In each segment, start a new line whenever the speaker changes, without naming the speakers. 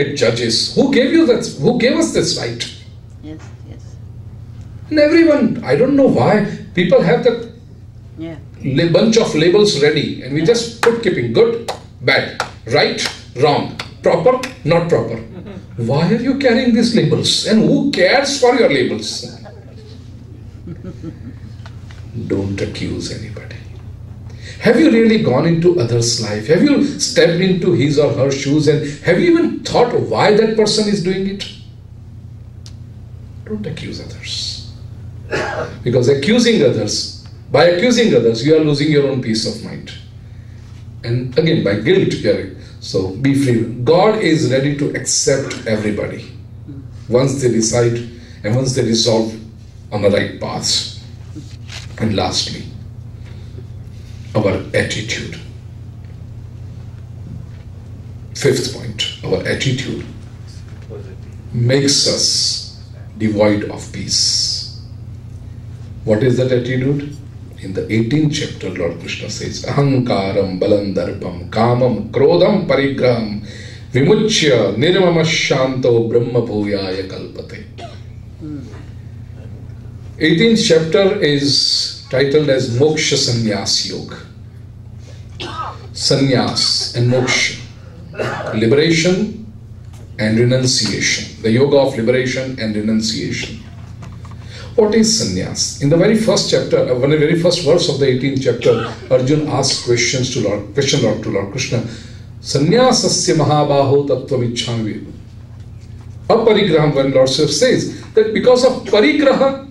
judges. Who gave you that? Who gave us this right?
Yes, yes.
And everyone, I don't know why people have the bunch of labels ready, and we just put keeping good, bad, right, wrong, proper, not proper. Why are you carrying these labels? And who cares for your labels? Don't accuse anybody. Have you really gone into others' life? Have you stepped into his or her shoes, and have you even thought why that person is doing it? Don't accuse others. Because by accusing others, you are losing your own peace of mind. And again, by guilt, so be free. God is ready to accept everybody once they decide and once they resolve on the right paths. And lastly, our attitude. Fifth point, our attitude makes us devoid of peace. What is that attitude? In the 18th chapter, Lord Krishna says, Ahankaram balam darpam kamam krodham parigraham vimuchya nirmama shanto brahma bhuyaya kalpate. 18th chapter is titled as Moksha Sannyas Yoga. Sannyas and moksha, liberation and renunciation, the yoga of liberation and renunciation. What is sannyas? In the very first chapter, the very first verse of the 18th chapter, Arjun asks question to Lord Krishna. Sannyasasya mahabaho tattvam ichchami. Aparigraham, when Lord Shiva says that because of parigraha,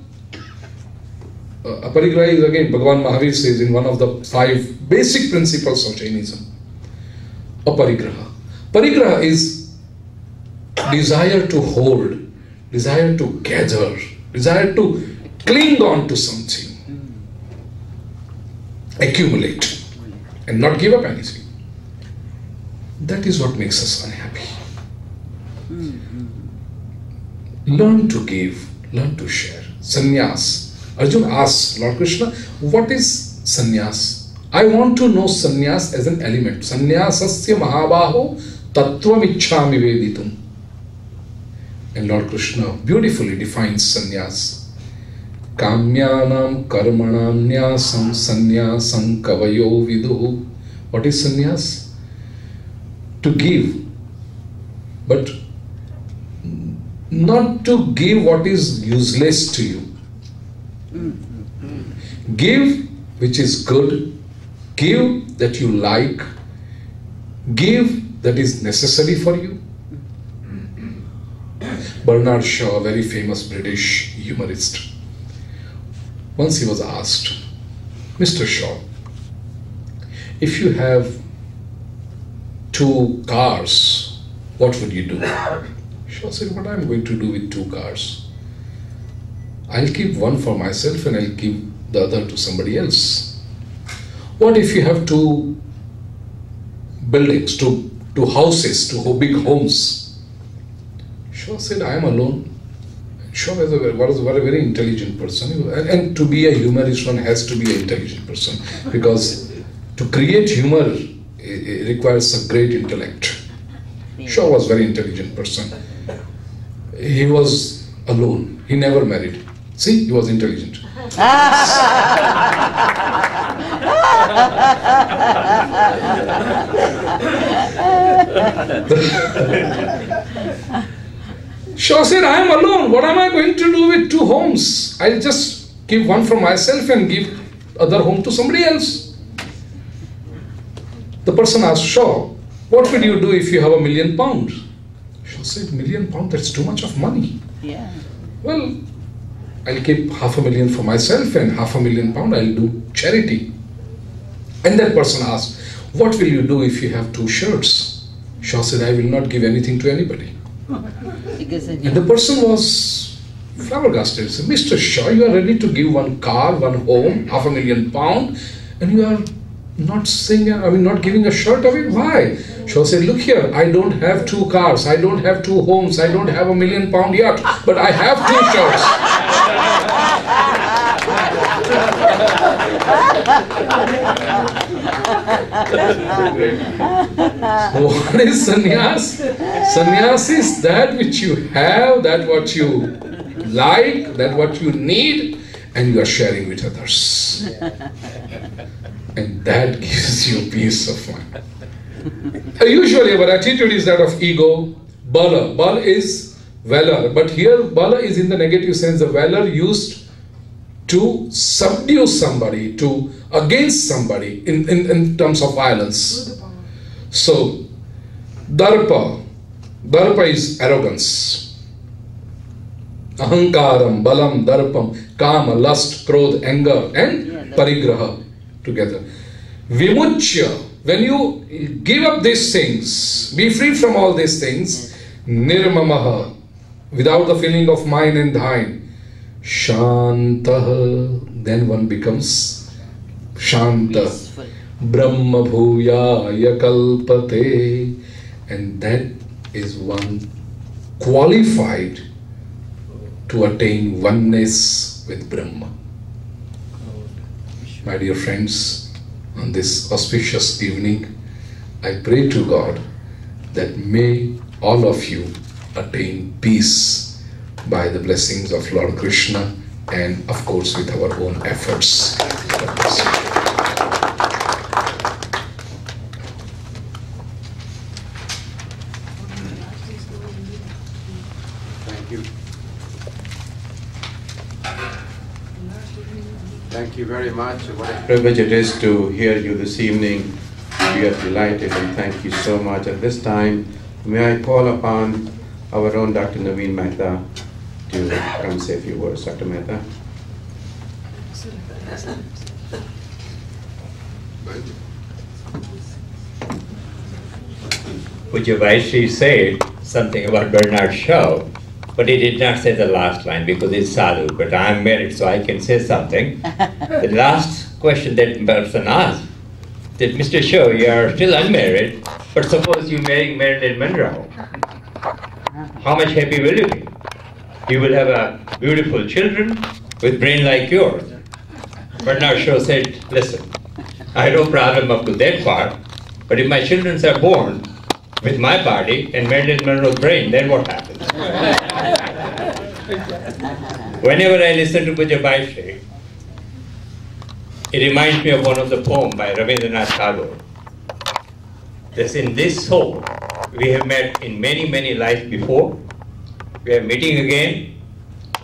aparigraha is again, Bhagwan Mahavir says in one of the 5 basic principles of Jainism. Aparigraha. Parigraha is desire to hold, desire to gather, desire to cling on to something, accumulate, and not give up anything. That is what makes us unhappy. Learn to give, learn to share. Sannyas. Arjun asks Lord Krishna, what is sannyas? I want to know sannyas as an element. Sannyasasya mahabaho tattvam ichchami veditum. And Lord Krishna beautifully defines sannyas. Kamyanam karmanam nyasam sannyasam kavayo viduhu. What is sannyas? To give, but not to give what is useless to you. Give which is good, give that you like, give that is necessary for you. Bernard Shaw, a very famous British humorist, once he was asked, Mr. Shaw, if you have 2 cars, what would you do? Shaw said, what am I going to do with 2 cars? I'll keep one for myself and I'll give the other to somebody else. What if you have 2 buildings, 2 houses, 2 big homes? Shaw said, I am alone. Shaw was a very intelligent person. And to be a humorist, one has to be an intelligent person, because to create humor, it requires a great intellect. Shaw was a very intelligent person. He was alone. He never married. See, he was intelligent. Shaw said, I am alone. What am I going to do with 2 homes? I'll just give one for myself and give other home to somebody else. The person asked Shaw, what would you do if you have £1 million? Shaw said, £1 million, that's too much of money.
Yeah.
Well, I'll keep £500,000 for myself and £500,000 I'll do charity. And that person asked, what will you do if you have 2 shirts? Shaw said, I will not give anything to anybody. And the person was flabbergasted. He said, Mr. Shaw, you are ready to give 1 car, 1 home, £500,000, and you are not saying, not giving a shirt away. Why? Shaw said, look here, I don't have 2 cars, I don't have 2 homes, I don't have £1 million yet, but I have 2 shirts. So what is sannyas? Sannyas is that which you have, that what you like, that what you need, and you are sharing with others. And that gives you peace of mind. Usually our attitude is that of ego, bala. Bala is valor, but here bala is in the negative sense, the valor used to subdue somebody, to against somebody in terms of violence. So, darpa is arrogance. Ahankaram, balam, darpam, kama, lust, krodh, anger, and parigraha together. Vimuchya, when you give up these things, be free from all these things, nirmamaha, without the feeling of mine and thine, shantaha, then one becomes shanta, brahma bhuyaya kalpate, and that is one qualified to attain oneness with Brahma. My dear friends, on this auspicious evening, I pray to God that may all of you attain peace by the blessings of Lord Krishna and of course with our own efforts. God bless you.
Thank you very much. What a privilege it is to hear you this evening. We are delighted and thank you so much. At this time, may I call upon our own Dr. Naveen Mehta to come say a few words. Dr. Mehta.
Poojya Vaishri said something about Bernard Shaw, but he did not say the last line because it's sadhu, but I am married so I can say something. The last question that person asked, that Mr. Shaw, you are still unmarried, but suppose you marry Marilyn Monroe, how much happy will you be? You will have a beautiful children with brain like yours. Bernard Shaw said, listen, I have no problem up to that part, but if my children are born with my body and Marilyn Monroe's brain, then what happens? Whenever I listen to Poojya Vaishri, it reminds me of one of the poems by Rabindranath Tagore. That in this soul, we have met in many, many lives before. We are meeting again,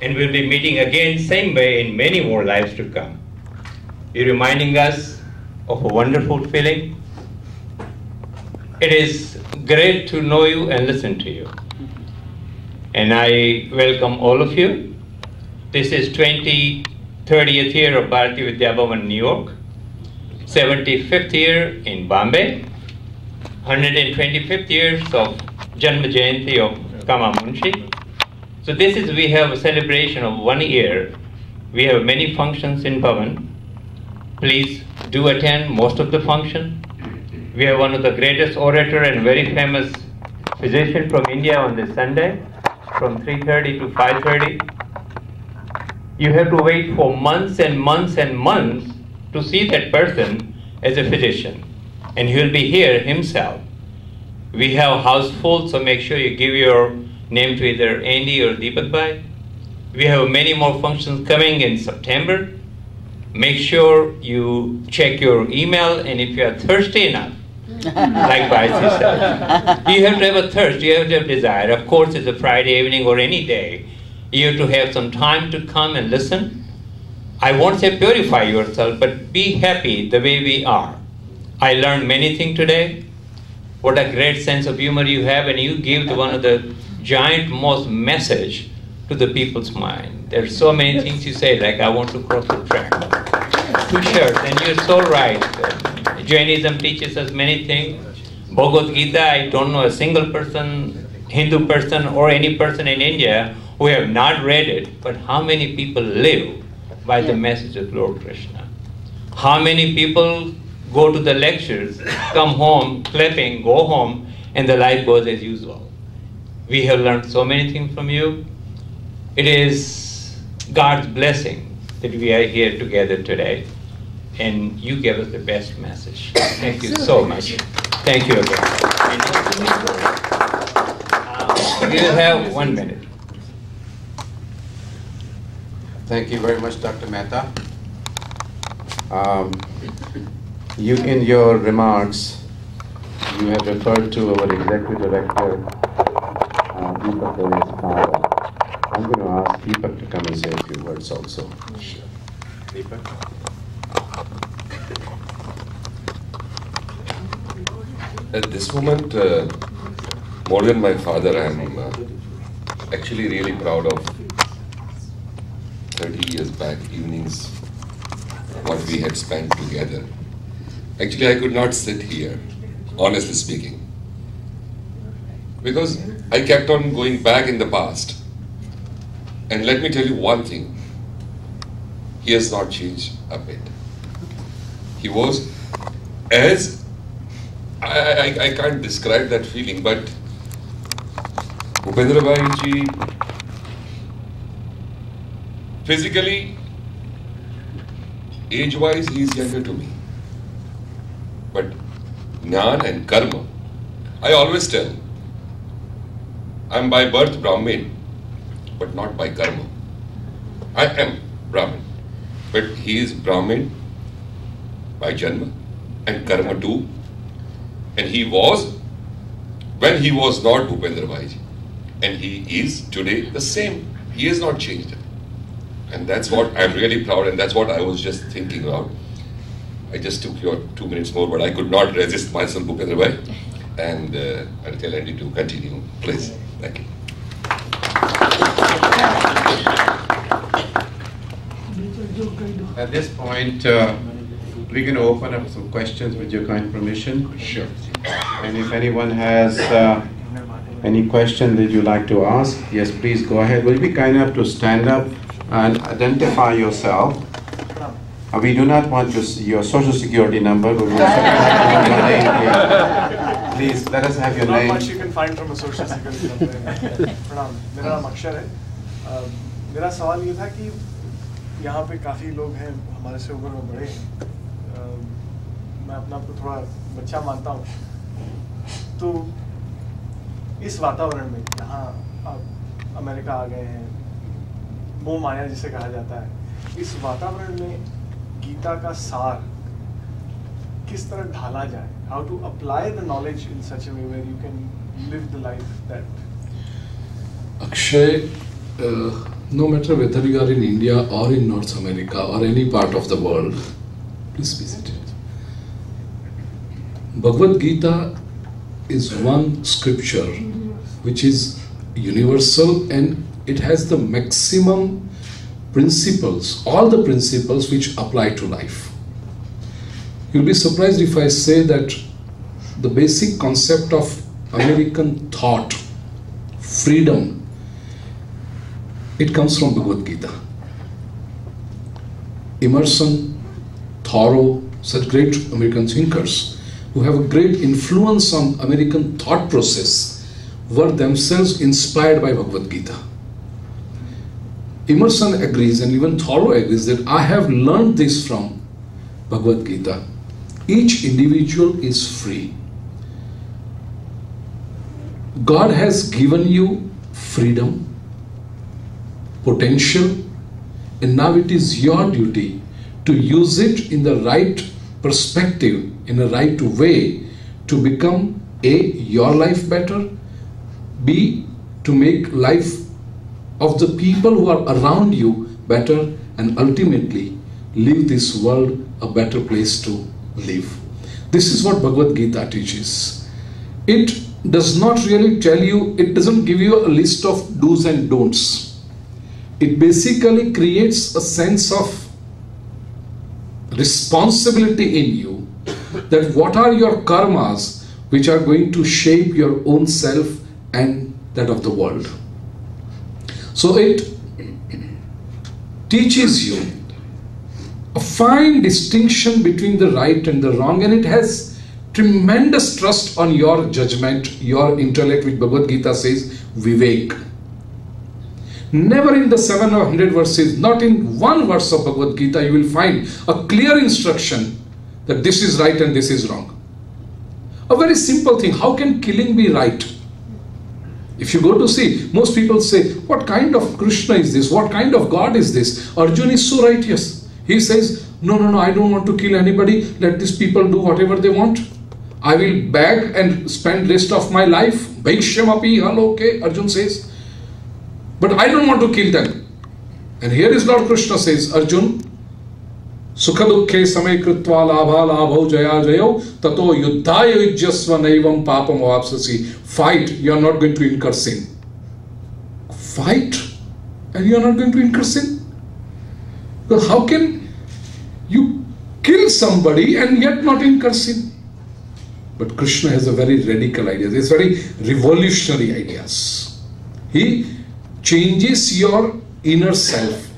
and we'll be meeting again same way in many more lives to come. You're reminding us of a wonderful feeling. It is great to know you and listen to you. And I welcome all of you. This is 30th year of Bharatiya Vidya Bhavan, New York, 75th year in Bombay, 125th years of Janma Jayanti of Kama Munshi. So this is, we have a celebration of 1 year. We have many functions in Bhavan. Please do attend most of the function. We have one of the greatest orator and very famous physician from India on this Sunday, from 3:30 to 5:30. You have to wait for months and months and months to see that person as a physician. And he will be here himself. We have house full, so make sure you give your name to either Andy or Deepak Bhai. We have many more functions coming in September. Make sure you check your email, and if you are thirsty enough, like Vaisi said, you have to have a thirst, you have to have desire. Of course, it's a Friday evening or any day. You have to have some time to come and listen. I won't say purify yourself, but be happy the way we are. I learned many things today. What a great sense of humor you have, and you give one of the giant most message to the people's mind. There's so many things you say, like I want to cross the track. Too short, and you're so right. Jainism teaches us many things. Bhagavad Gita, I don't know a single person, Hindu person or any person in India who have not read it, but how many people live by the message of Lord Krishna? How many people go to the lectures, come home, clapping, go home, and the life goes as usual? We have learned so many things from you. It is God's blessing that we are here together today, and you gave us the best message. Thank you so much. Thank you again. We will have 1 minute.
Thank you very much, Dr. Mehta. You, in your remarks, you have referred to our Executive Director, Deepak's father. I'm going to ask Deepak to come and say a few words also.
Sure.
Deepak?
At this moment, more than my father, I am actually really proud of 30 years back evenings, what we had spent together. Actually, I could not sit here, honestly speaking, because I kept on going back in the past. And let me tell you one thing, he has not changed a bit. He was as, I can't describe that feeling, but Bhupendrabhai ji, physically, age-wise, he is younger to me. But Jnana and Karma, I always tell, I am by birth Brahmin, but not by Karma. I am Brahmin, but he is Brahmin by Janma and Karma too. And he was, when he was not Bhupendrabhai ji, and he is today the same. He has not changed it. And that's what I'm really proud, and that's what I was just thinking about. I just took your 2 minutes more, but I could not resist myself, Bhupendrabhai. And I'll tell Andy to continue, please. Thank you.
At this point, we're going to open up some questions with your kind permission.
Sure.
And if anyone has any question that you'd like to ask, yes, please go ahead. Will you be kind enough to stand up and identify yourself? We do not want your social security number, but we also want your name here. Please, let us have your name.
Not much you can find from a social security number. प्रणाम, मेरा नाम अक्षर है. मेरा सवाल ये था कि यहाँ पे काफ़ी लोग हैं हमारे से उम्र में बड़े हैं. मैं अपने आप को थोड़ा बच्चा मानता हूँ. तो इस वातावरण में जहाँ आप अमेरिका आ गए हैं, मोह माया जिसे कहा जाता है, इस वातावरण में गीता का सार किस तरह ढाला जाए? How to apply the knowledge in such a way where you can live the life that...
Akshay, no matter whether you are in India or in North America or any part of the world, please visit it. Bhagavad Gita is one scripture which is universal, and it has the maximum principles, all the principles which apply to life. You'll be surprised if I say that the basic concept of American thought, freedom, it comes from Bhagavad Gita. Emerson, Thoreau, such great American thinkers who have a great influence on American thought process were themselves inspired by Bhagavad Gita. Emerson agrees, and even Thoreau agrees, that I have learned this from Bhagavad Gita. Each individual is free. God has given you freedom, potential, and now it is your duty to use it in the right perspective, in a right way, to become A, your life better, B, to make life of the people who are around you better, and ultimately leave this world a better place to live. This is what Bhagavad Gita teaches. It does not really tell you, it doesn't give you a list of do's and don'ts. It basically creates a sense of responsibility in you, that what are your karmas which are going to shape your own self and that of the world. So it teaches you a fine distinction between the right and the wrong, and it has tremendous trust on your judgment, your intellect, which Bhagavad Gita says, Vivek. Never in the 700 verses, not in one verse of Bhagavad Gita, you will find a clear instruction that this is right and this is wrong. A very simple thing. How can killing be right? If you go to see, most people say, what kind of Krishna is this? What kind of God is this? Arjuna is so righteous. He says, no, I don't want to kill anybody. Let these people do whatever they want. I will beg and spend rest of my life. Bhaikshyamapi haloke, Arjuna says. But I don't want to kill them. And here is Lord Krishna says, Arjuna, Sukha dukkhe samay kritva labha labho jaya jayo tato yuddhaya yujyasva naivam papam avapsasi. Fight, you are not going to incur sin. Fight, and you are not going to incur sin? Because how can you kill somebody and yet not incur sin? But Krishna has a very radical idea. These very revolutionary ideas. He changes your inner self.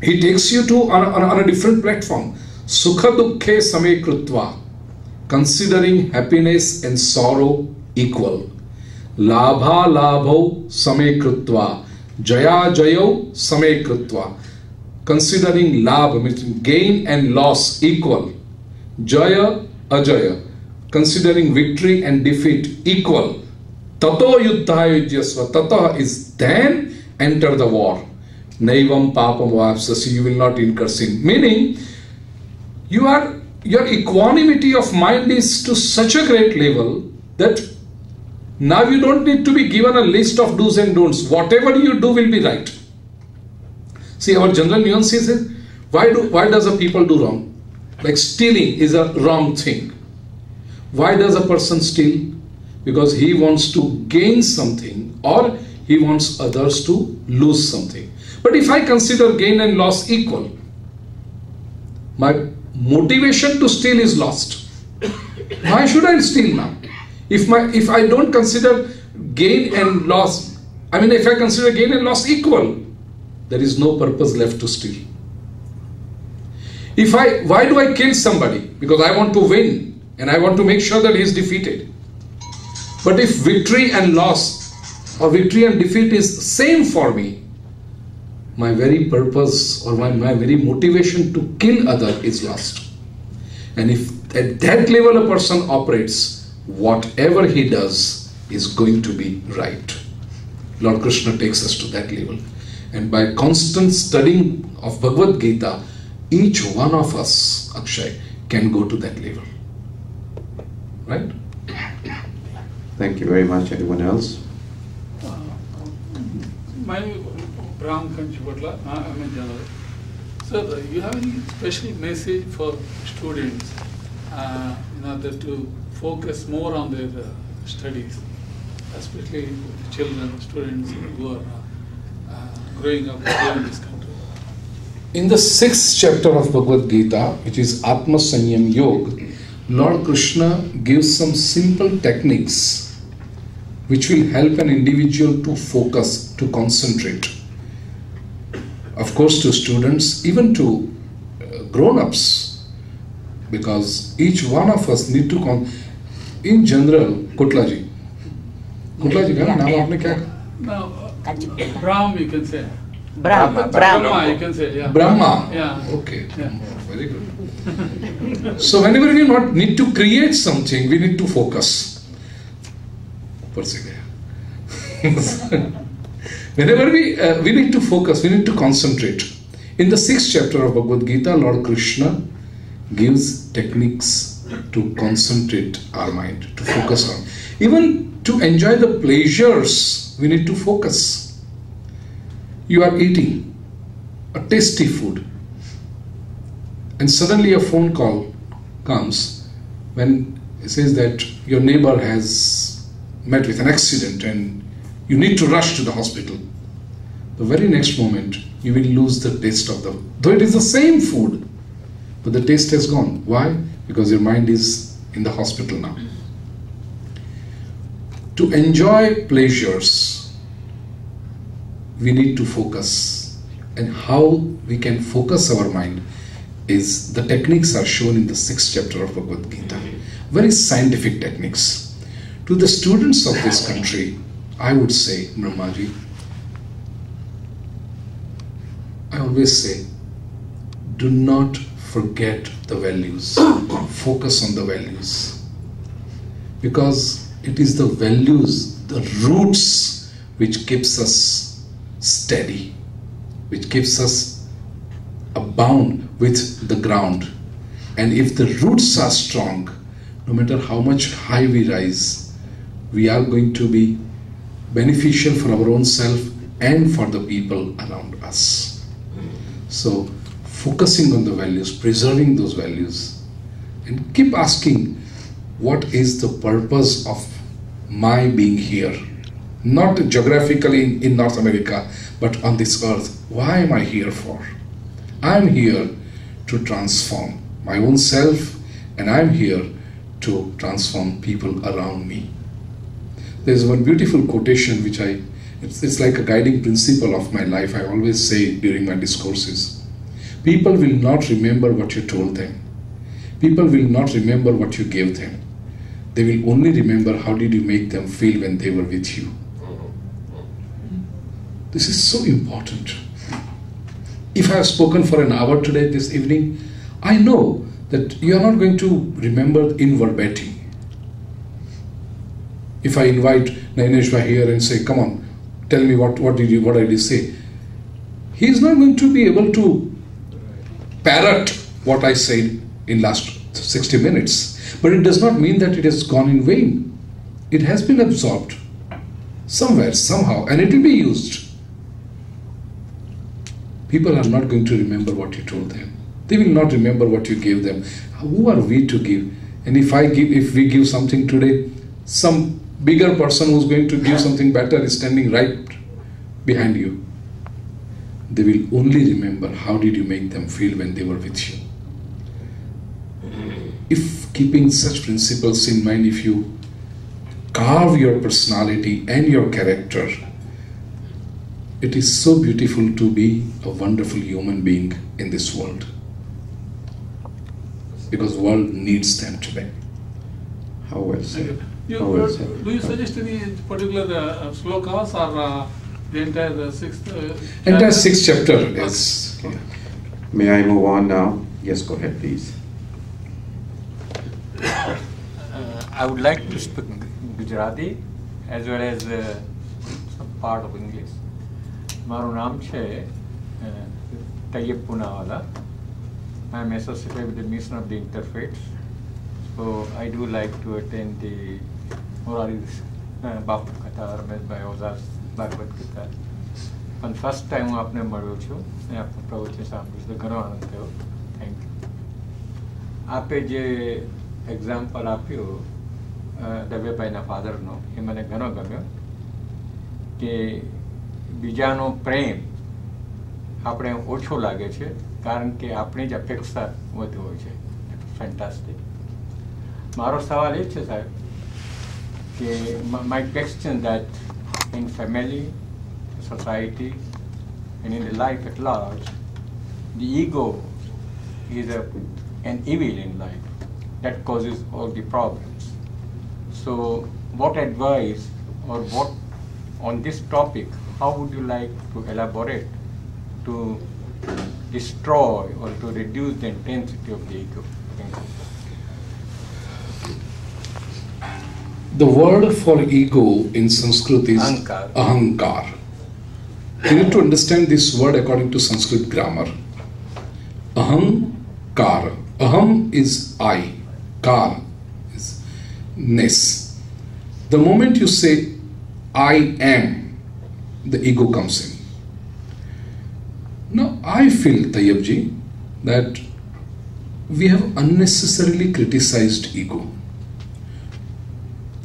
He takes you to on a different platform. Sukha dukkhe same krutva. Considering happiness and sorrow equal. Labha labho same krutva. Jaya jayo same krutva. Considering labh, means gain and loss equal. Jaya ajaya. Considering victory and defeat equal. Tato yuddhaya yujyasva. Tata is then enter the war. Naivam papam vapsasi, you will not incur sin. Meaning, your equanimity of mind is to such a great level that now you don't need to be given a list of do's and don'ts. Whatever you do will be right. See, our general nuance is, why does a people do wrong? Like stealing is a wrong thing. Why does a person steal? Because he wants to gain something or he wants others to lose something. But if I consider gain and loss equal, my motivation to steal is lost. Why should I steal now? If I don't consider gain and loss, if I consider gain and loss equal, there is no purpose left to steal. Why do I kill somebody? Because I want to win and I want to make sure that he is defeated. But if victory and loss or victory and defeat is same for me, my very purpose or my very motivation to kill other is lost. And if at that level a person operates, whatever he does is going to be right. Lord Krishna takes us to that level. And by constant studying of Bhagavad Gita, each one of us, Akshay, can go to that level. Right?
Thank you very much. Anyone else?
Ram Kanchipatla, I'm a journalist. So, you have any special message for students in order to focus more on their studies, especially children, students who are growing up here in this country?
In the 6th chapter of Bhagavad Gita, which is Atma Sanyam Yoga, Lord Krishna gives some simple techniques which will help an individual to focus, to concentrate. Of course, to students, even to grown-ups, because each one of us need to in general, Kutlaji, क्या नाम आपने क्या?
Brahma, you can say.
Brahma,
you can say. Yeah.
Brahma.
Yeah.
Okay. Yeah. Very good. So whenever we need to create something, we need to focus. Whenever we need to focus, we need to concentrate. In the 6th chapter of Bhagavad Gita, Lord Krishna gives techniques to concentrate our mind, to focus on. Even to enjoy the pleasures, we need to focus. You are eating a tasty food, and suddenly a phone call comes when it says that your neighbor has met with an accident and you need to rush to the hospital. The very next moment, you will lose the taste of though it is the same food, but the taste has gone. Why? Because your mind is in the hospital now. To enjoy pleasures, we need to focus. And how we can focus our mind is, the techniques are shown in the 6th chapter of Bhagavad Gita. Very scientific techniques. To the students of this country, I would say, Brahmaji, always say, do not forget the values. Focus on the values. Because it is the values, the roots, which keeps us steady, which keeps us abound with the ground. And if the roots are strong, no matter how much high we rise, we are going to be beneficial for our own self and for the people around us. So, focusing on the values, preserving those values, and keep asking, what is the purpose of my being here? Not geographically in North America, but on this earth. Why am I here for? I am here to transform my own self, and I am here to transform people around me. There's one beautiful quotation which it's like a guiding principle of my life. I always say during my discourses. People will not remember what you told them. People will not remember what you gave them. They will only remember how did you make them feel when they were with you. This is so important. If I have spoken for an hour today, this evening, I know that you are not going to remember in verbatim. If I invite Naineshwar here and say, come on, tell me what did you say? He is not going to be able to parrot what I said in last 60 minutes. But it does not mean that it has gone in vain. It has been absorbed somewhere, somehow, and it will be used. People are not going to remember what you told them. They will not remember what you gave them. Who are we to give? And if we give something today, some bigger person who's going to give something better is standing right behind you. They will only remember how did you make them feel when they were with you. If keeping such principles in mind, if you carve your personality and your character, it is so beautiful to be a wonderful human being in this world. Because the world needs them today.
How well said.
Do you suggest any particular slokas or the entire sixth chapter?
Entire sixth chapter is...
Okay. May I move on now? Yes, go ahead, please.
I would like to speak Gujarati as well as some part of English. મારું નામ છે Taiyab પૂનાવાલા. I am associated with the Mission of the Interfaiths. So I do like to attend the Murari's Bapu Katha, Rameshbhai Oza's Bhagavad Gita. પણ first time હું આપને મળ્યો છું અને આપનું પ્રવચન સાંભળ્યું તો ઘણો આનંદ થયો. Thank you. આપે જે એક્ઝામ્પલ આપ્યું દવ્યભાઈના ફાધરનો એ મને ઘણો ગમ્યો કે બીજાનો પ્રેમ આપણે ઓછો લાગે છે કારણ કે આપણી જ અપેક્ષા વધુ હોય છે. ફેન્ટાસ્ટિક. મારો સવાલ એ છે સાહેબ કે my question that in family, society and in the life at large, the ego is an evil in life that causes all the problems. So what advice or what on this topic, how would you like to elaborate to destroy or to reduce the intensity of the ego? Thank you.
The word for ego in Sanskrit is
Ahankar.
Ahankar. You need to understand this word according to Sanskrit grammar. Ahankar. Aham is I. Kar is ness. The moment you say I am, the ego comes in. Now I feel, Tayyabji, that we have unnecessarily criticized ego.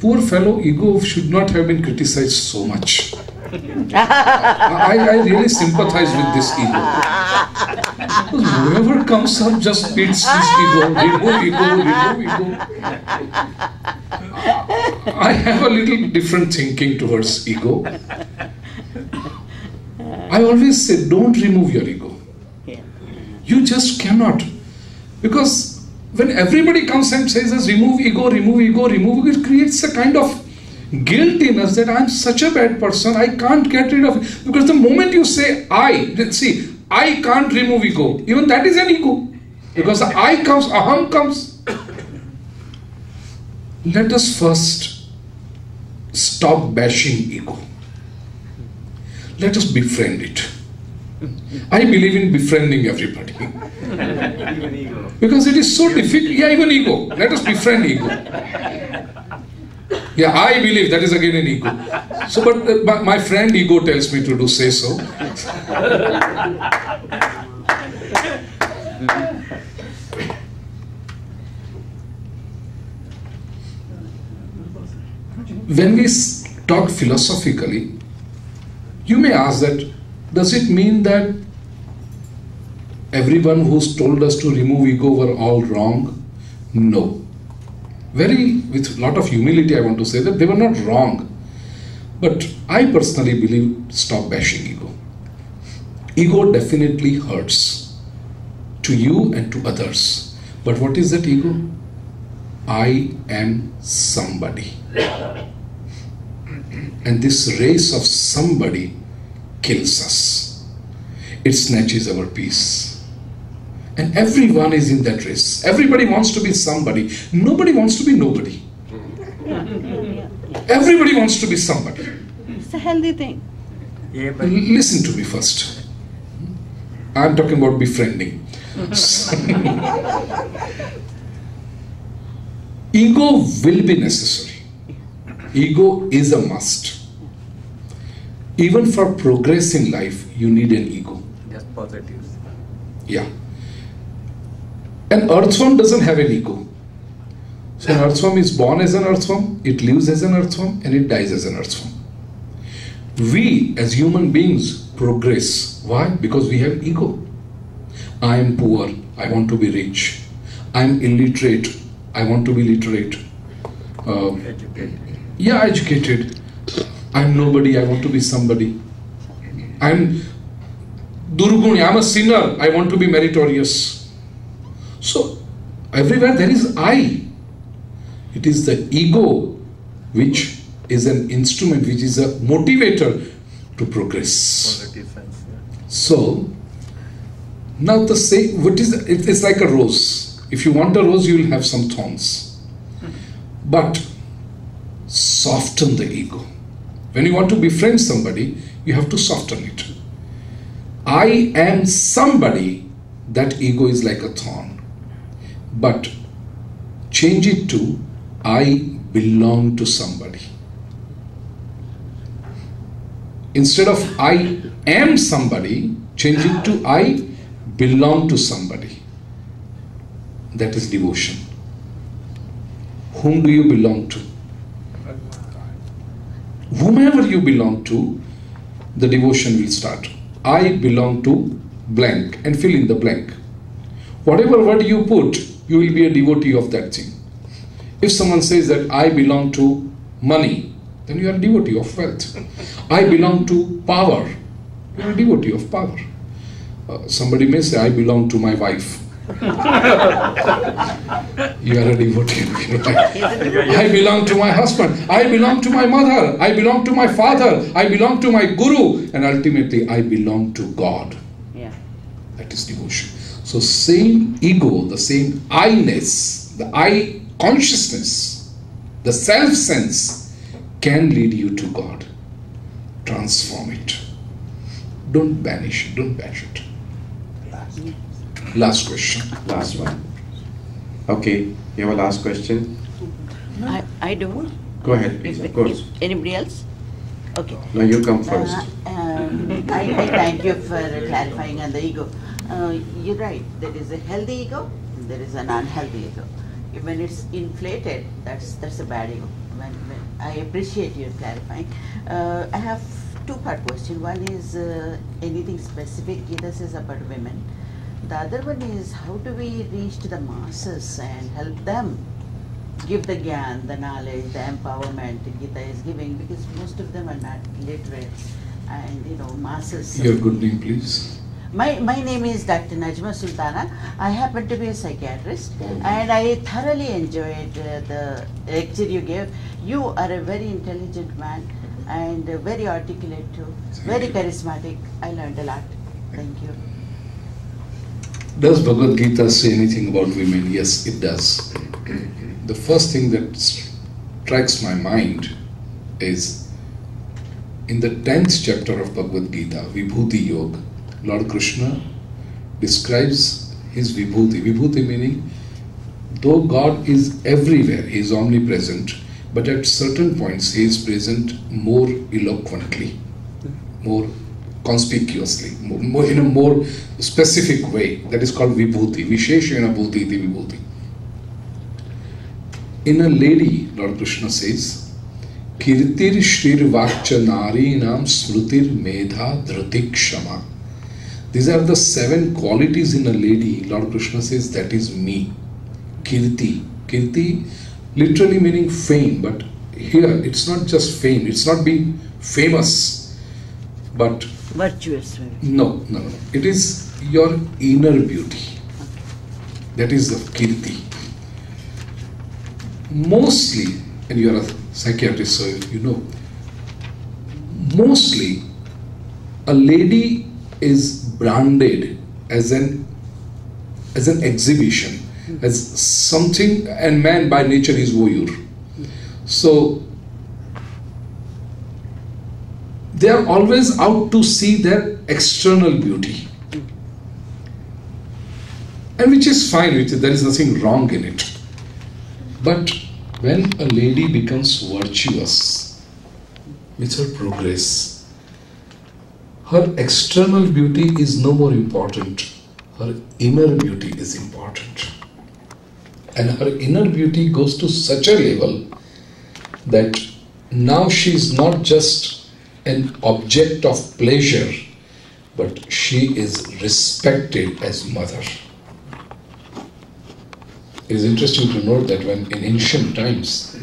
Poor fellow, ego should not have been criticized so much. I really sympathize with this ego. Because whoever comes up just beats this ego, remove ego. I have a little different thinking towards ego. I always say, don't remove your ego. You just cannot. Because when everybody comes and says, remove ego, it creates a kind of guilt in us that I'm such a bad person, I can't get rid of it. Because the moment you say I, see, I can't remove ego. Even that is an ego. Because the I comes, aham comes. Let us first stop bashing ego. Let us befriend it. I believe in befriending everybody.
Even ego.
Because it is so difficult. Yeah, even ego. Let us befriend ego. Yeah, I believe that is again an ego. So, but my friend ego tells me to do say so. When we talk philosophically, you may ask that, does it mean that everyone who's told us to remove ego were all wrong? No. With a lot of humility, I want to say that they were not wrong. But I personally believe, stop bashing ego. Ego definitely hurts to you and to others. But what is that ego? I am somebody. And this race of somebody kills us. It snatches our peace. And everyone is in that race. Everybody wants to be somebody. Nobody wants to be nobody. Everybody wants to be somebody.
It's a healthy thing.
Yeah, but
Listen to me first. I'm talking about befriending. Ego will be necessary. Ego is a must. Even for progress in life, you need an ego.
just positives.
Yeah. An earthworm doesn't have an ego. So an earthworm is born as an earthworm, it lives as an earthworm, and it dies as an earthworm. We as human beings progress. Why? Because we have ego. I am poor, I want to be rich. I am illiterate, I want to be literate.
Educated.
Yeah, educated. I'm nobody, I want to be somebody. I'm Durguni, I'm a sinner, I want to be meritorious. So, everywhere there is I. It is the ego which is an instrument, which is a motivator to progress.
Positive sense. Yeah.
So, now the same, it's like a rose. If you want a rose, you will have some thorns. But soften the ego. When you want to befriend somebody, you have to soften it. I am somebody, that ego is like a thorn. But change it to I belong to somebody. Instead of I am somebody, change it to I belong to somebody. That is devotion. Whom do you belong to? Whomever you belong to, the devotion will start. I belong to blank, and fill in the blank. Whatever word you put, you will be a devotee of that thing. If someone says that I belong to money, then you are a devotee of wealth. I belong to power, you are a devotee of power. Somebody may say, I belong to my wife. You are a devotee. I belong to my husband. I belong to my mother. I belong to my father. I belong to my guru. And ultimately, I belong to God.
Yeah.
That is devotion. So same ego, the same I-ness, the I consciousness, the self-sense can lead you to God. Transform it. Don't banish it. Don't bash it. Last question.
Last one. Okay, you have a last question?
I do.
Go ahead, please, of course.
Anybody else? Okay.
No, you come first.
I thank you for clarifying on the ego. You're right. There is a healthy ego. There is an unhealthy ego. When it's inflated, that's a bad ego. When I appreciate you clarifying. I have two-part question. One is anything specific Gita says about women. The other one is how do we reach to the masses and help them give the gyan, the knowledge, the empowerment Gita is giving, because most of them are not literate and masses.
Your good name, please.
My name is Dr. Najma Sultana. I happen to be a psychiatrist and I thoroughly enjoyed the lecture you gave. You are a very intelligent man and very articulate too, very charismatic. I learned a lot. Thank you.
Does Bhagavad Gita say anything about women? Yes, it does. The first thing that strikes my mind is in the 10th chapter of Bhagavad Gita, Vibhuti Yoga, Lord Krishna describes his Vibhuti. Vibhuti meaning, though God is everywhere, he is omnipresent, but at certain points he is present more eloquently, more conspicuously, more in a more specific way. That is called Vibhuti. Visheshena Bhuti iti Vibhuti. In a lady, Lord Krishna says, Kirtir Shrir Vakcha Nari Nam Smrutir Medha Dhruti Kshama. These are the 7 qualities in a lady. Lord Krishna says, that is me. Kirti. Kirti literally meaning fame, but here it's not just fame, it's not being famous, but
virtuous.
No. It is your inner beauty. That is the kirti. Mostly, and you are a psychiatrist, so you know, mostly a lady is branded as an exhibition, as something, and man by nature is voyeur. So they are always out to see their external beauty, and which is fine, there is nothing wrong in it. But when a lady becomes virtuous with her progress, her external beauty is no more important. Her inner beauty is important. And her inner beauty goes to such a level that now she is not just an object of pleasure, but she is respected as mother. It is interesting to note that when in ancient times,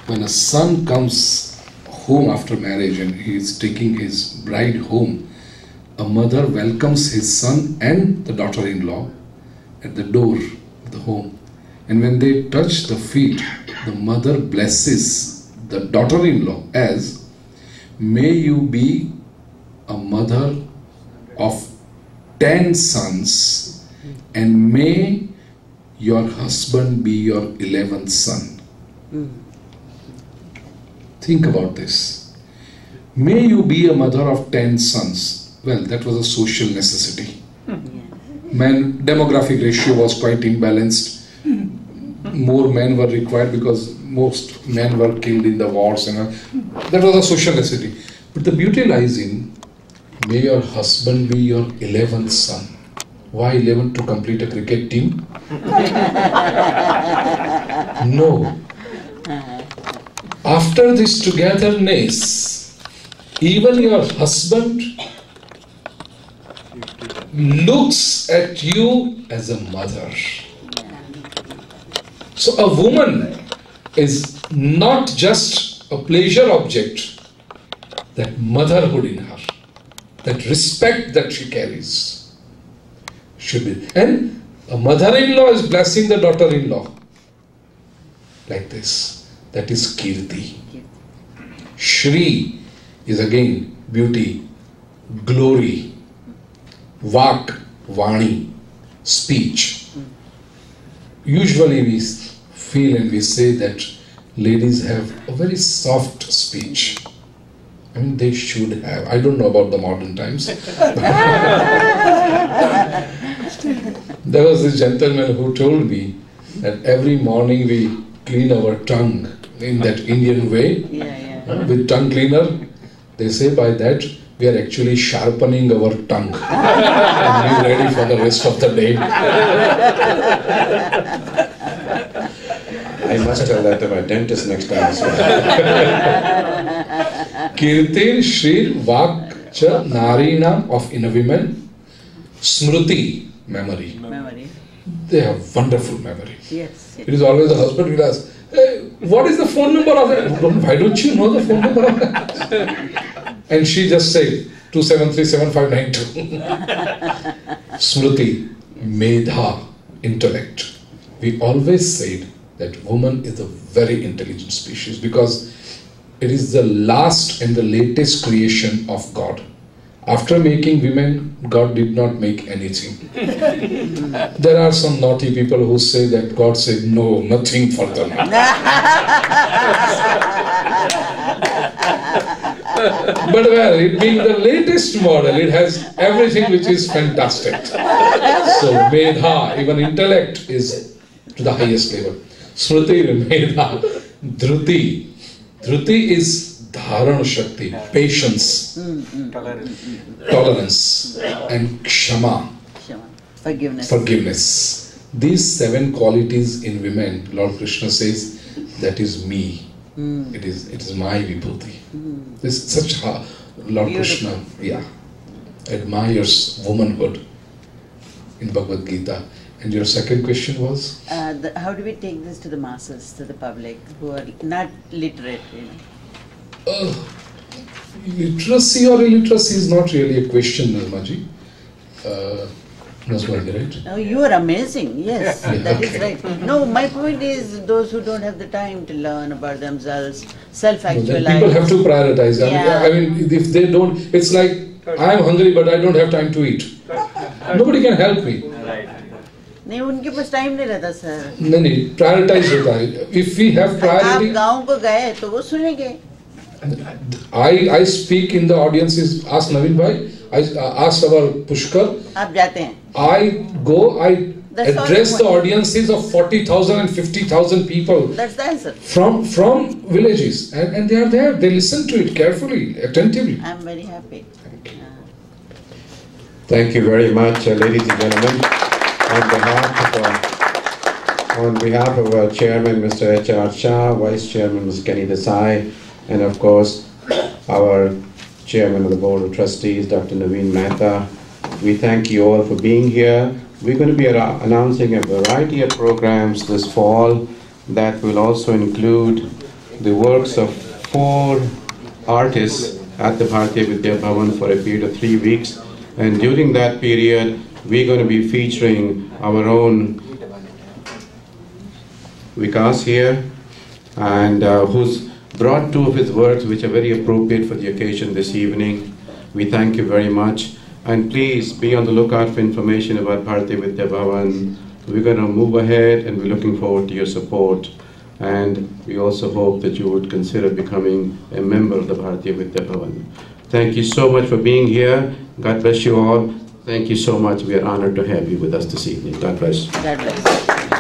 when a son comes home after marriage and he is taking his bride home, a mother welcomes his son and the daughter-in-law at the door of the home. And when they touch the feet, the mother blesses the daughter-in-law as, may you be a mother of 10 sons, and may your husband be your 11th son. Think about this. May you be a mother of 10 sons. Well, that was a social necessity. Demographic ratio was quite imbalanced. More men were required because most men were killed in the wars, and that was a social necessity. But the beauty lies in, may your husband be your 11th son. Why 11? To complete a cricket team? No. After this togetherness, even your husband looks at you as a mother. So a woman is not just a pleasure object, that motherhood in her, that respect that she carries should be. And a mother-in-law is blessing the daughter-in-law like this. That is kirti. Shri is again beauty, glory, vak, vani, speech. Usually we feel and we say that ladies have a very soft speech. I mean, they should have. I don't know about the modern times. There was this gentleman who told me that every morning we clean our tongue in that Indian way, with tongue cleaner. They say by that we are actually sharpening our tongue and be ready for the rest of the day.
I must tell that to my dentist next time as well.
Kirtir Shrir Vak Cha Narinam of inner women, Smruti, memory. They have wonderful memory.
Yes.
It is always the husband who will ask, hey, what is the phone number of that? Why don't you know the phone number of that? And she just say 2737592. Smruti, Medha, intellect. We always said that woman is a very intelligent species because it is the last and the latest creation of God. After making women, God did not make anything. There are some naughty people who say that God said no, nothing for them. But well, it being the latest model, it has everything which is fantastic. So Medha, even intellect, is to the highest level. Smriti, Medha, Dhruti. Dhruti is Dharan Shakti, patience, tolerance, and Kshama, forgiveness. These 7 qualities in women, Lord Krishna says, that is me. It is my vibhuti. This is such a Lord Krishna, admires womanhood in Bhagavad Gita. And your second question was?
How do we take this to the masses, to the public who are not literate?
Literacy or illiteracy is not really a question, Nirmaji. Right?
Oh, you are amazing. Yes, that is right. No, my point is those who don't have the time to learn about themselves, self-actualize.
People have to prioritize. I mean, if they don't, it's like I am hungry, but I don't have time to eat. Nobody can help me.
नहीं उनके पास time नहीं रहता sir.
नहीं prioritize होता है. If we have priority.
आप गाँव को गए तो वो सुनेंगे.
I speak in the audiences. Ask Naveen bhai. I ask our Pushkar.
आप जाते हैं.
I address the audiences of 40,000 and 50,000 people.
That's the answer.
From villages, and they are there. They listen to it carefully, attentively.
I'm very happy.
Thank you very much, ladies and gentlemen. On behalf of our chairman, Mr. H.R. Shah, vice chairman, Ms. Kenny Desai, and of course, our chairman of the board of trustees, Dr. Naveen Mehta, we thank you all for being here. We're going to be announcing a variety of programs this fall that will also include the works of 4 artists at the Bharatiya Vidya Bhavan for a period of 3 weeks. And during that period, we're going to be featuring our own Vikas here, and who's brought 2 of his works which are very appropriate for the occasion this evening. We thank you very much. And please be on the lookout for information about Bharatiya Vidya Bhavan. We're going to move ahead and we're looking forward to your support. And we also hope that you would consider becoming a member of the Bharatiya Vidya Bhavan. Thank you so much for being here. God bless you all. Thank you so much. We are honored to have you with us this evening. God bless.
God bless.